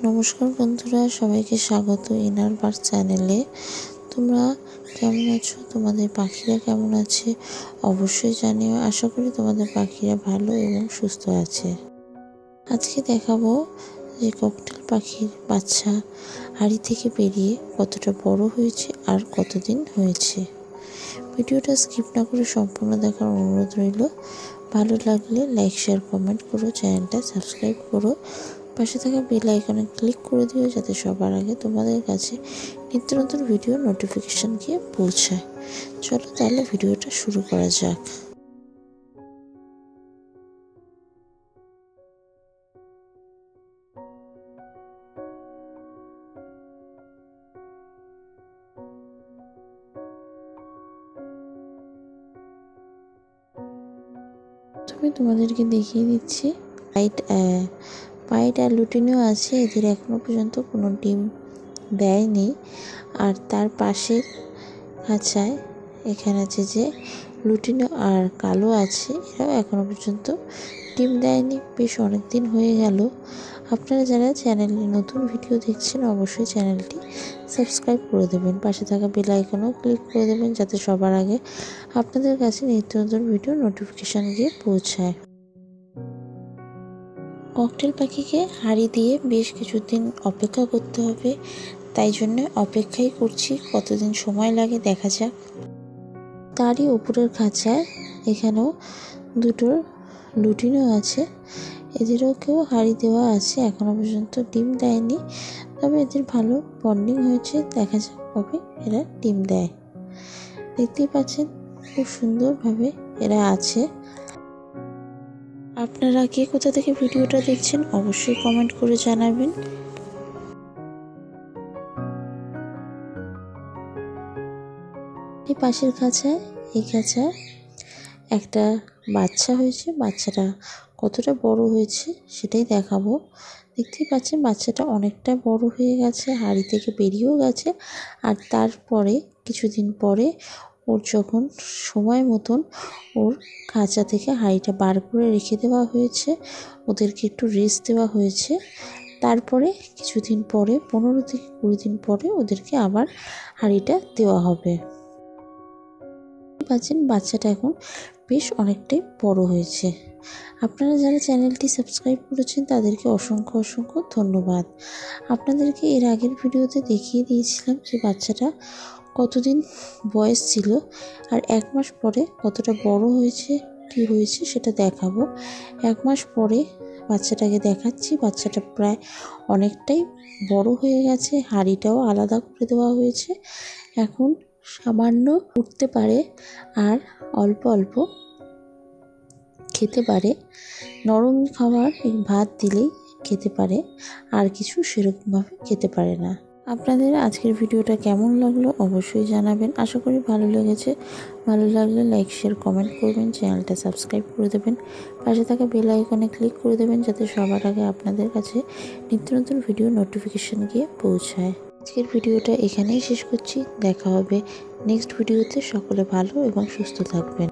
নমস্কার বন্ধুরা, সবাইকে স্বাগত ইনার বার্ড চ্যানেলে। তোমরা কেমন আছো? তোমাদের পাখিরা কেমন আছে অবশ্যই জানিও। আশা করি তোমাদের পাখিরা ভালো এবং সুস্থ আছে। আজকে দেখাবো যে ককটেল পাখির বাচ্চা হাঁড়ি থেকে বেরিয়ে কতটা বড় হয়েছে আর কতদিন হয়েছে। ভিডিওটা স্কিপ না করে সম্পূর্ণ দেখার অনুরোধ রইল। ভালো লাগলে লাইক, শেয়ার, কমেন্ট করো, চ্যানেলটা সাবস্ক্রাইব করো, পাশে থাকা বেল আইকনে ক্লিক করে দিও যাতে সবার আগে তোমাদের কাছে নিত্য নতুন ভিডিও নোটিফিকেশান গিয়ে পৌঁছায়। চলো তাহলে ভিডিওটা শুরু করা যাক। তোমাদেরকে দেখিয়ে দিচ্ছি পাইট আর লুটিনও আছে। এদের এখনো পর্যন্ত কোনো ডিম দেয়নি। আর তার পাশের খাঁচায় এখানে আছে যে লুটিনো আর কালো আছে, এরাও এখনো পর্যন্ত ডিম দেয়নি। বেশ অনেক দিন হয়ে গেল। আপনারা যারা চ্যানেলে নতুন ভিডিও দেখছেন অবশ্যই চ্যানেলটি সাবস্ক্রাইব করে দেবেন, পাশে থাকা বেল আইকনেও ক্লিক করে দেবেন যাতে সবার আগে আপনাদের কাছে নিত্য নতুন ভিডিও নোটিফিকেশান গিয়ে পৌঁছায়। ককটেল পাখিকে হাঁড়ি দিয়ে বেশ কিছুদিন অপেক্ষা করতে হবে, তাই জন্য অপেক্ষাই করছি। কতদিন সময় লাগে দেখা যাক। তারই উপরের খাঁচায় এখানেও দুটো লুটিনও আছে, এদেরকেও হাঁড়ি দেওয়া আছে। এখনো পর্যন্ত ডিম দেয়নি, তবে এদের ভালো বন্ডিং হয়েছে। দেখা যাক কবে এরা ডিম দেয়। দেখতেই পাচ্ছেন খুব সুন্দরভাবে এরা আছে। আপনারা কে কোথা থেকে ভিডিওটা দেখছেন অবশ্যই কমেন্ট করে জানাবেন। এই পাশের খাঁচায় এই খাঁচায় একটা বাচ্চা হয়েছে। বাচ্চাটা কতটা বড় হয়েছে সেটাই দেখাবো। দেখতেই পাচ্ছেন বাচ্চাটা অনেকটা বড় হয়ে গেছে, হাঁড়ি থেকে বেরিয়েও গেছে। আর তারপরে কিছুদিন পরে ওর যখন সময় মতন ওর খাঁচা থেকে হাঁড়িটা বার করে রেখে দেওয়া হয়েছে, ওদেরকে একটু রেস্ট দেওয়া হয়েছে। তারপরে কিছুদিন পরে 15 থেকে 20 দিন পরে ওদেরকে আবার হাঁড়িটা দেওয়া হবে। পাচ্ছেন বাচ্চাটা এখন বেশ অনেকটাই বড় হয়েছে। আপনারা যারা চ্যানেলটি সাবস্ক্রাইব করেছেন তাদেরকে অসংখ্য অসংখ্য ধন্যবাদ। আপনাদেরকে এর আগের ভিডিওতে দেখিয়ে দিয়েছিলাম যে বাচ্চাটা কতদিন বয়স ছিল আর 1 মাস পরে কতটা বড় হয়েছে কি হয়েছে সেটা দেখাবো। 1 মাস পরে বাচ্চাটাকে দেখাচ্ছি। বাচ্চাটা প্রায় অনেকটাই বড় হয়ে গেছে, হাঁড়িটাও আলাদা করে দেওয়া হয়েছে। এখন সামান্য উঠতে পারে আর অল্প অল্প খেতে পারে। নরম খাবার ভাত দিলেই খেতে পারে, আর কিছু সেরকমভাবে খেতে পারে না। আপনাদের আজকের ভিডিওটা কেমন লাগলো অবশ্যই জানাবেন। আশা করি ভালো লেগেছে। ভালো লাগলে লাইক, শেয়ার, কমেন্ট করবেন, চ্যানেলটা সাবস্ক্রাইব করে দেবেন, পাশে থাকা বেল আইকনে ক্লিক করে দেবেন যাতে সবার আগে আপনাদের কাছে নিত্য নতুন ভিডিও নোটিফিকেশান গিয়ে পৌঁছায়। আজকের ভিডিওটা এখানেই শেষ করছি। দেখা হবে নেক্সট ভিডিওতে। সকলে ভালো এবং সুস্থ থাকবেন।